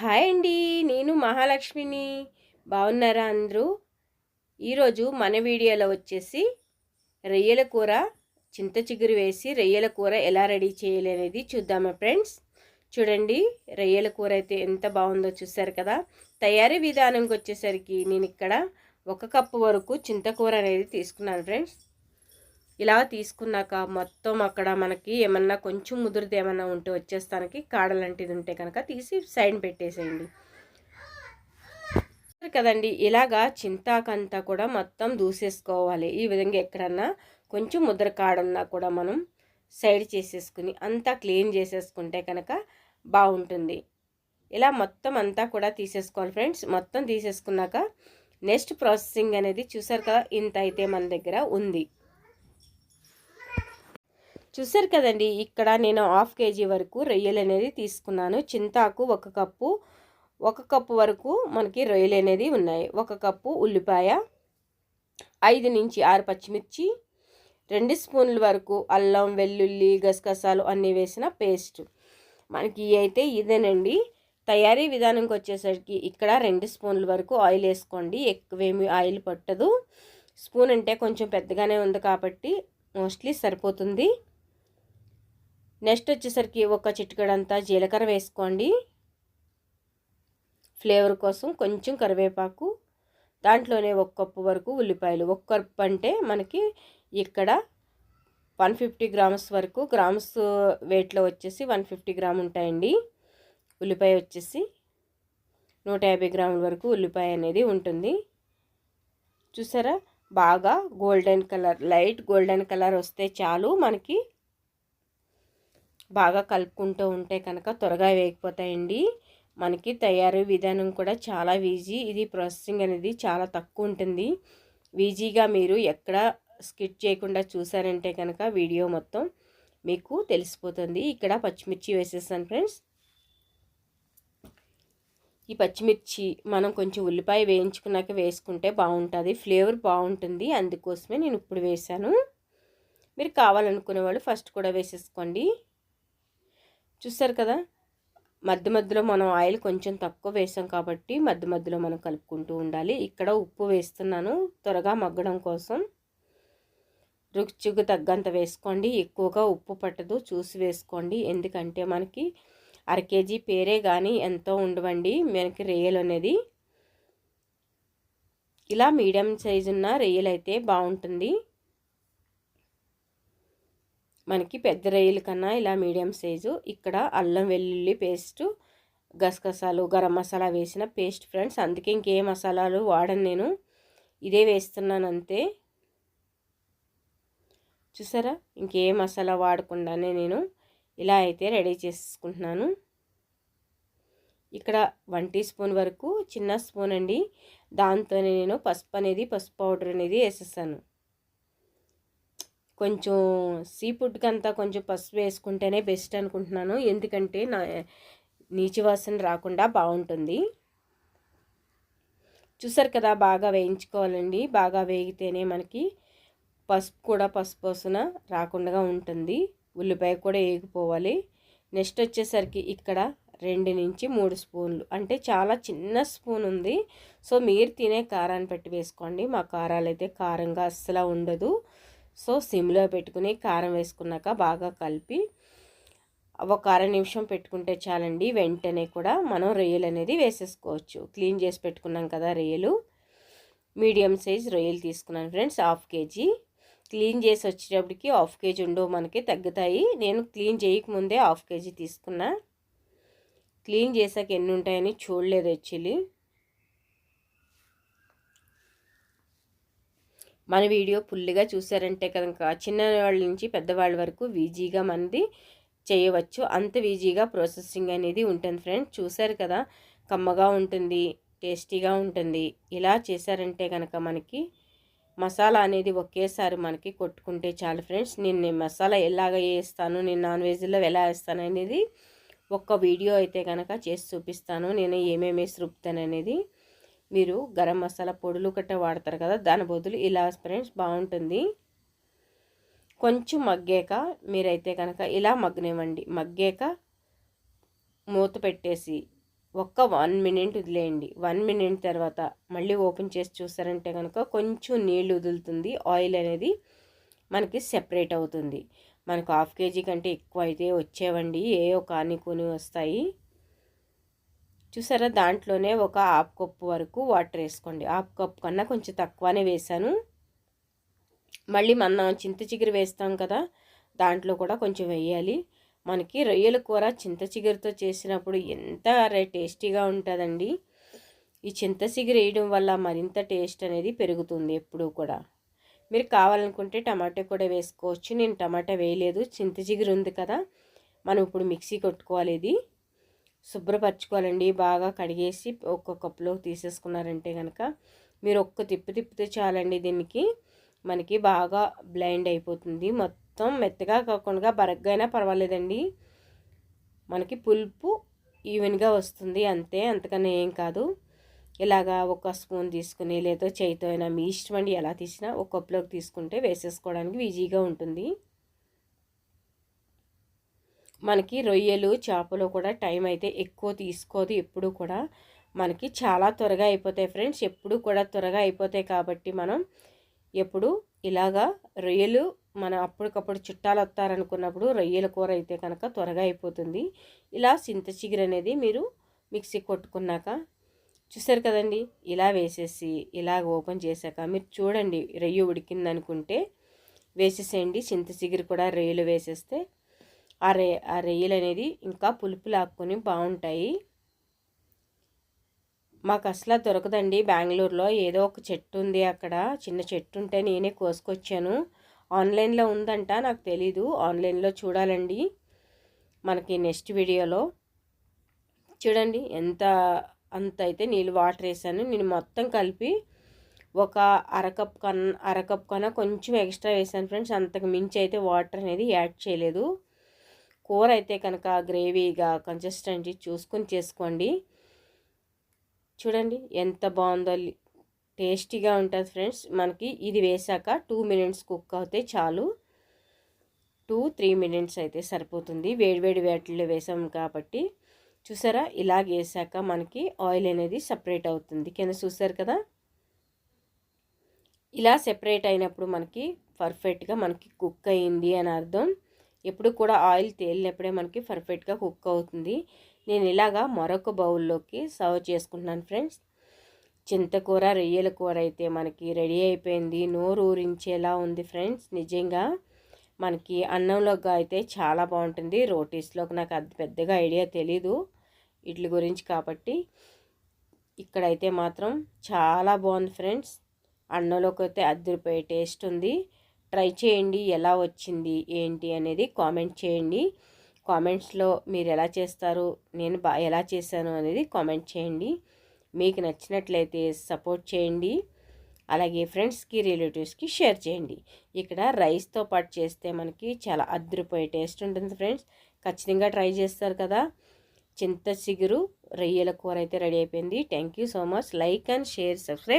Hi అండి. నేను మహాలక్ష్మిని. బాగున్నారా అందరూ? ఈరోజు మన వీడియోలో వచ్చేసి రొయ్యల కూర, చింత చిగురు వేసి రొయ్యల కూర ఎలా రెడీ చేయాలి అనేది చూద్దామా ఫ్రెండ్స్. చూడండి, రొయ్యల కూర అయితే ఎంత బాగుందో చూసారు కదా. తయారీ విధానంకి వచ్చేసరికి నేను ఇక్కడ 1 కప్పు వరకు చింతకూర అనేది తీసుకున్నాను ఫ్రెండ్స్. ఇలా తీసుకున్నాక మొత్తం అక్కడ మనకి ఏమన్నా కొంచెం ముదురుది ఏమన్నా ఉంటే వచ్చేస్తానికి కాడలాంటిది ఉంటే కనుక తీసి సైడ్ పెట్టేసేయండి కదండి. ఇలాగా చింతాకంతా కూడా మొత్తం దూసేసుకోవాలి. ఈ విధంగా ఎక్కడన్నా కొంచెం ముద్ర కాడున్నా కూడా మనం సైడ్ చేసేసుకుని అంతా క్లీన్ చేసేసుకుంటే కనుక బాగుంటుంది. ఇలా మొత్తం అంతా కూడా తీసేసుకోవాలి ఫ్రెండ్స్. మొత్తం తీసేసుకున్నాక నెక్స్ట్ ప్రాసెసింగ్ అనేది చూసారు కదా, ఇంత అయితే మన దగ్గర ఉంది. చూసారు కదండి, ఇక్కడ నేను 1/2 kg వరకు రొయ్యలు అనేది తీసుకున్నాను. చింతాకు 1 కప్పు వరకు మనకి రొయ్యలు అనేది ఉన్నాయి. 1 కప్పు ఉల్లిపాయ, 5 నుంచి 6 పచ్చిమిర్చి, 2 స్పూన్ల వరకు అల్లం, వెల్లుల్లి, గసగసాలు అన్నీ వేసిన పేస్ట్. మనకి అయితే ఇదేనండి. తయారీ విధానంకి వచ్చేసరికి ఇక్కడ 2 స్పూన్ల వరకు ఆయిల్ వేసుకోండి. ఎక్కువేమి ఆయిల్ పట్టదు. స్పూన్ అంటే కొంచెం పెద్దగానే ఉంది కాబట్టి మోస్ట్లీ సరిపోతుంది. నెక్స్ట్ వచ్చేసరికి ఒక చిటికెడంతా జీలకర్ర వేసుకోండి. ఫ్లేవర్ కోసం కొంచెం కరివేపాకు, దాంట్లోనే 1 కప్పు వరకు ఉల్లిపాయలు. 1 కప్పు అంటే మనకి ఇక్కడ 150 గ్రామ్స్ వరకు, గ్రామ్స్ వెయిట్లో వచ్చేసి 150 గ్రామ్ ఉంటాయండి. ఉల్లిపాయ వచ్చేసి 150 గ్రాముల వరకు ఉల్లిపాయ అనేది ఉంటుంది. చూసారా, బాగా golden colour, light golden colour వస్తే చాలు. మనకి బాగా కలుపుకుంటూ ఉంటే కనుక త్వరగా వేగిపోతాయండి. మనకి తయారీ విధానం కూడా చాలా ఈజీ. ఇది ప్రాసెసింగ్ అనేది చాలా తక్కువ ఉంటుంది. ఈజీగా మీరు ఎక్కడ స్కిప్ చేయకుండా చూసారంటే కనుక వీడియో మొత్తం మీకు తెలిసిపోతుంది. ఇక్కడ పచ్చిమిర్చి వేసేస్తాను ఫ్రెండ్స్. ఈ పచ్చిమిర్చి మనం కొంచెం ఉల్లిపాయ వేయించుకున్నాక వేసుకుంటే బాగుంటుంది, ఫ్లేవర్ బాగుంటుంది. అందుకోసమే నేను ఇప్పుడు వేసాను. మీరు కావాలనుకునే వాళ్ళు ఫస్ట్ కూడా వేసేసుకోండి. చూసారు కదా, మధ్య మధ్యలో మనం ఆయిల్ కొంచెం తక్కువ వేసాం కాబట్టి మధ్య మధ్యలో మనం కలుపుకుంటూ ఉండాలి. ఇక్కడ ఉప్పు వేస్తున్నాను త్వరగా మగ్గడం కోసం. రుచికి తగ్గంత వేసుకోండి. ఎక్కువగా ఉప్పు పట్టదు, చూసి వేసుకోండి. ఎందుకంటే మనకి 1/2 kg పేరే కానీ ఎంతో ఉండవండి మనకి రొయ్యలు అనేది. ఇలా మీడియం సైజు ఉన్న రొయ్యలు అయితే బాగుంటుంది. మనకి పెద్ద రొయ్యల కన్నా ఇలా మీడియం సైజు. ఇక్కడ అల్లం వెల్లుల్లి పేస్టు, గసగసాలు, గరం మసాలా వేసిన పేస్ట్ ఫ్రెండ్స్. అందుకే ఇంకే మసాలాలు వాడను నేను, ఇదే వేస్తున్నాను అంతే. చూసారా, ఇంకే మసాలా వాడకుండానే నేను ఇలా అయితే రెడీ చేసుకుంటున్నాను. ఇక్కడ 1 టీ స్పూన్ వరకు, చిన్న స్పూన్ అండి, దాంతోనే నేను పసుపు పౌడర్ అనేది వేసేసాను. కొంచెం సీ ఫుడ్కి అంతా కొంచెం పసుపు వేసుకుంటేనే బెస్ట్ అనుకుంటున్నాను. ఎందుకంటే నీచు వాసన రాకుండా బాగుంటుంది. చూసారు కదా, బాగా వేయించుకోవాలండి. బాగా వేగితేనే మనకి పసుపు వాసన రాకుండా ఉంటుంది. ఉల్లిపాయ కూడా వేగిపోవాలి. నెక్స్ట్ వచ్చేసరికి ఇక్కడ 2 నుంచి 3 స్పూన్లు, అంటే చాలా చిన్న స్పూన్ ఉంది. సో మీరు తినే కారాన్ని పెట్టి వేసుకోండి. మా కారాలు అయితే కారంగా అస్సలు ఉండదు. సో సిమ్లో పెట్టుకుని కారం వేసుకున్నాక బాగా కలిపి ఒక 1/2 నిమిషం పెట్టుకుంటే చాలండి. వెంటనే కూడా మనం రొయ్యలు అనేది వేసేసుకోవచ్చు. క్లీన్ చేసి పెట్టుకున్నాం కదా రొయ్యలు. మీడియం సైజ్ రొయ్యలు తీసుకున్నాను ఫ్రెండ్స్, 1/2 kg. క్లీన్ చేసి వచ్చేటప్పటికి 1/2 kg ఉండవు, మనకి తగ్గుతాయి. నేను క్లీన్ చేయకముందే 1/2 kg తీసుకున్నా. క్లీన్ చేసాక ఎన్ని ఉంటాయని చూడలేదు యాక్చువల్లీ. మన వీడియో ఫుల్గా చూసారంటే కనుక చిన్నవాళ్ళ నుంచి పెద్దవాళ్ళ వరకు ఈజీగా మనది చేయవచ్చు. అంత ఈజీగా ప్రాసెసింగ్ అనేది ఉంటుంది ఫ్రెండ్స్. చూసారు కదా, కమ్మగా ఉంటుంది, టేస్టీగా ఉంటుంది. ఇలా చేశారంటే కనుక మనకి మసాలా అనేది ఒకేసారి మనకి కొట్టుకుంటే చాలు ఫ్రెండ్స్. నేను మసాలా ఎలాగ వేస్తాను, నేను నాన్ వెజ్లో ఎలా వేస్తాను అనేది ఒక్క వీడియో అయితే కనుక చేసి చూపిస్తాను. నేను ఏమేమి వేసి రుపుతాను అనేది. మీరు గరం మసాలా పొడులు గట్ట వాడతారు కదా, దాని బదులు ఇలా ఫ్రెండ్స్ బాగుంటుంది. కొంచెం మగ్గాక మీరైతే కనుక ఇలా మగ్గనివ్వండి. మగ్గాక మూత పెట్టేసి ఒక్క 1 మినిట్ వదిలేయండి. 1 మినిట్ తర్వాత మళ్ళీ ఓపెన్ చేసి చూసారంటే కనుక కొంచెం నీళ్ళు వదులుతుంది. ఆయిల్ అనేది మనకి సెపరేట్ అవుతుంది. మనకు 1/2 కేజీ కంటే ఎక్కువ అయితే వచ్చేవండి, ఏవో కాని కొని వస్తాయి. చూసారా, దాంట్లోనే ఒక 1/2 కప్పు వరకు వాటర్ వేసుకోండి. 1/2 కప్పు కన్నా కొంచెం తక్కువనే వేసాను. మళ్ళీ మనం చింత చిగురు వేస్తాం కదా, దాంట్లో కూడా కొంచెం వేయాలి. మనకి రొయ్యల కూర చింత చిగురుతో చేసినప్పుడు ఎంత టేస్టీగా ఉంటుందండి. ఈ చింత చిగురు వేయడం వల్ల మరింత టేస్ట్ అనేది పెరుగుతుంది ఎప్పుడూ కూడా. మీరు కావాలనుకుంటే టమాటో కూడా వేసుకోవచ్చు. నేను టమాటా వేయలేదు, చింత చిగురు ఉంది కదా. మనం ఇప్పుడు మిక్సీ కొట్టుకోవాలి. ఇది శుభ్రపరచుకోవాలండి. బాగా కడిగేసి ఒక్క కప్పులోకి తీసేసుకున్నారంటే కనుక మీరు ఒక్క తిప్పితే చాలండి. దీనికి మనకి బాగా బ్లైండ్ అయిపోతుంది. మొత్తం మెత్తగా కాకుండా బరగ్గా అయినా పర్వాలేదండి. మనకి పులుపు ఈవెన్గా వస్తుంది అంతే, అంతకన్నా ఏం కాదు. ఇలాగా ఒక స్పూన్ తీసుకుని లేదా చేయితో అయినా మీ ఇష్టం అండి, ఎలా తీసినా ఒక కప్లోకి తీసుకుంటే వేసేసుకోవడానికి ఈజీగా ఉంటుంది. మనకి రొయ్యలు చేపలు కూడా టైం అయితే ఎక్కువ తీసుకోదు. ఎప్పుడు కూడా మనకి చాలా త్వరగా అయిపోతాయి ఫ్రెండ్స్. ఎప్పుడు కూడా త్వరగా అయిపోతాయి కాబట్టి మనం ఎప్పుడు ఇలాగా రొయ్యలు మనం అప్పటికప్పుడు చుట్టాలు వస్తారనుకున్నప్పుడు రొయ్యల కూర అయితే కనుక త్వరగా అయిపోతుంది. ఇలా చింత చిగురు అనేది మీరు మిక్సీ కొట్టుకున్నాక చూసారు కదండి, ఇలా వేసేసి ఇలాగ ఓపెన్ చేశాక మీరు చూడండి, రొయ్య ఉడికిందనుకుంటే వేసేసేయండి. చింత చిగురు కూడా రొయ్యలు వేసేస్తే ఆ రొయ్యలు అనేది ఇంకా పులుపు లాక్కొని బాగుంటాయి. మాకు అసలు దొరకదండి బెంగళూరులో. ఏదో ఒక చెట్టు ఉంది అక్కడ, చిన్న చెట్టు ఉంటే నేనే కోసుకొచ్చాను. ఆన్లైన్లో ఉందంట, నాకు తెలీదు. ఆన్లైన్లో చూడాలండి మనకి నెక్స్ట్ వీడియోలో. చూడండి అంత అయితే నీళ్ళు వాటర్ వేసాను. నేను మొత్తం కలిపి ఒక అరకప్ కన్నా కొంచెం ఎక్స్ట్రా వేసాను ఫ్రెండ్స్. అంతకు మించి అయితే వాటర్ అనేది యాడ్ చేయలేదు. కూర అయితే కనుక గ్రేవీగా కన్సిస్టెన్సీ చూసుకొని చేసుకోండి. చూడండి ఎంత బాగుందో, టేస్టీగా ఉంటుంది ఫ్రెండ్స్. మనకి ఇది వేసాక 2 మినిట్స్ కుక్ అవుతే చాలు. 2-3 మినిట్స్ అయితే సరిపోతుంది. వేడివేడి వేటల్లో వేసాం కాబట్టి. చూసారా, ఇలాగ వేసాక మనకి ఆయిల్ అనేది సపరేట్ అవుతుంది. కింద చూసారు కదా, ఇలా సెపరేట్ అయినప్పుడు మనకి పర్ఫెక్ట్గా మనకి కుక్ అయ్యింది అని అర్థం. ఎప్పుడు కూడా ఆయిల్ తేలినప్పుడే మనకి పర్ఫెక్ట్గా కుక్ అవుతుంది. నేను ఇలాగా మరొక బౌల్లోకి సర్వ్ చేసుకుంటున్నాను ఫ్రెండ్స్. చింతకూర రొయ్యల కూర అయితే మనకి రెడీ అయిపోయింది. నోరు ఊరించేలా ఉంది ఫ్రెండ్స్. నిజంగా మనకి అన్నంలోకి అయితే చాలా బాగుంటుంది. రోటీస్లోకి నాకు అది పెద్దగా ఐడియా తెలీదు వీటి గురించి కాబట్టి, ఇక్కడైతే మాత్రం చాలా బాగుంది ఫ్రెండ్స్. అన్నంలోకి అయితే అదిరిపోయే టేస్ట్ ఉంది. ట్రై చేయండి, ఎలా వచ్చింది ఏంటి అనేది కామెంట్ చేయండి. కామెంట్స్లో మీరు ఎలా చేస్తారు, నేను ఎలా చేశాను అనేది కామెంట్ చేయండి. మీకు నచ్చినట్లయితే సపోర్ట్ చేయండి. అలాగే ఫ్రెండ్స్కి రిలేటివ్స్కి షేర్ చేయండి. ఇక్కడ రైస్తో పాటు చేస్తే మనకి చాలా అదిరిపోయే టేస్ట్ ఉంటుంది ఫ్రెండ్స్. ఖచ్చితంగా ట్రై చేస్తారు కదా. చింత చిగురు రొయ్యల కూర అయితే రెడీ అయిపోయింది. Thank you so much. Like and share, subscribe.